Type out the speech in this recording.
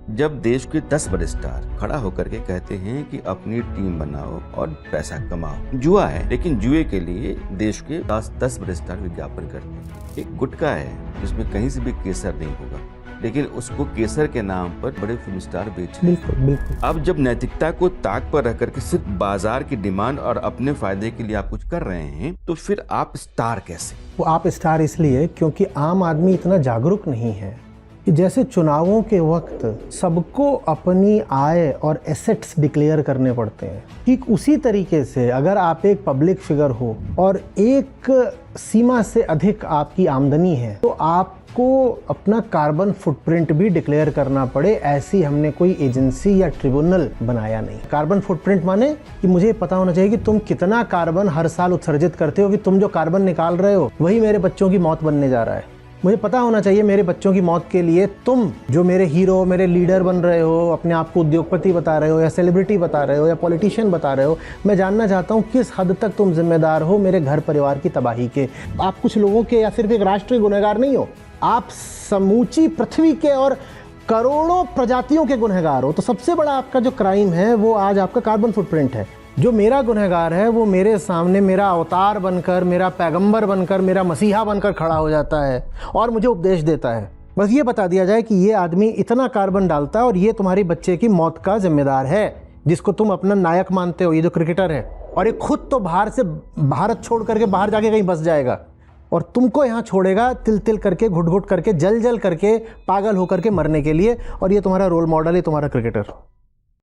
जब देश के 10 बड़े स्टार खड़ा होकर के कहते हैं कि अपनी टीम बनाओ और पैसा कमाओ। जुआ है, लेकिन जुए के लिए देश के 10 बड़े स्टार विज्ञापन करते हैं। एक गुटखा है जिसमें कहीं से भी केसर नहीं होगा, लेकिन उसको केसर के नाम पर बड़े फिल्म स्टार बेच रहे हैं। बिल्कुल। अब जब नैतिकता को ताक पर रख करके सिर्फ बाजार की डिमांड और अपने फायदे के लिए आप कुछ कर रहे हैं, तो फिर आप स्टार कैसे? वो आप स्टार इसलिए क्योंकि आम आदमी इतना जागरूक नहीं है कि जैसे चुनावों के वक्त सबको अपनी आय और एसेट्स डिक्लेयर करने पड़ते हैं, ठीक उसी तरीके से अगर आप एक पब्लिक फिगर हो और एक सीमा से अधिक आपकी आमदनी है तो आपको अपना कार्बन फुटप्रिंट भी डिक्लेयर करना पड़े। ऐसी हमने कोई एजेंसी या ट्रिब्यूनल बनाया नहीं। कार्बन फुटप्रिंट माने कि मुझे पता होना चाहिए कि तुम कितना कार्बन हर साल उत्सर्जित करते हो, कि तुम जो कार्बन निकाल रहे हो वही मेरे बच्चों की मौत बनने जा रहा है। मुझे पता होना चाहिए मेरे बच्चों की मौत के लिए तुम जो मेरे हीरो, मेरे लीडर बन रहे हो, अपने आप को उद्योगपति बता रहे हो या सेलिब्रिटी बता रहे हो या पॉलिटिशियन बता रहे हो, मैं जानना चाहता हूँ किस हद तक तुम जिम्मेदार हो मेरे घर परिवार की तबाही के। आप कुछ लोगों के या सिर्फ एक राष्ट्रीय गुनहगार नहीं हो, आप समूची पृथ्वी के और करोड़ों प्रजातियों के गुनहगार हो। तो सबसे बड़ा आपका जो क्राइम है वो आज आपका कार्बन फुटप्रिंट है। जो मेरा गुनहगार है वो मेरे सामने मेरा अवतार बनकर, मेरा पैगंबर बनकर, मेरा मसीहा बनकर खड़ा हो जाता है और मुझे उपदेश देता है। बस ये बता दिया जाए कि ये आदमी इतना कार्बन डालता है और ये तुम्हारी बच्चे की मौत का जिम्मेदार है, जिसको तुम अपना नायक मानते हो, ये जो क्रिकेटर है। और ये खुद तो बाहर से भारत छोड़ करके बाहर जाके कहीं बस जाएगा और तुमको यहाँ छोड़ेगा तिल तिल करके, घुट घुट करके, जल जल करके, पागल होकर के मरने के लिए। और ये तुम्हारा रोल मॉडल है, तुम्हारा क्रिकेटर।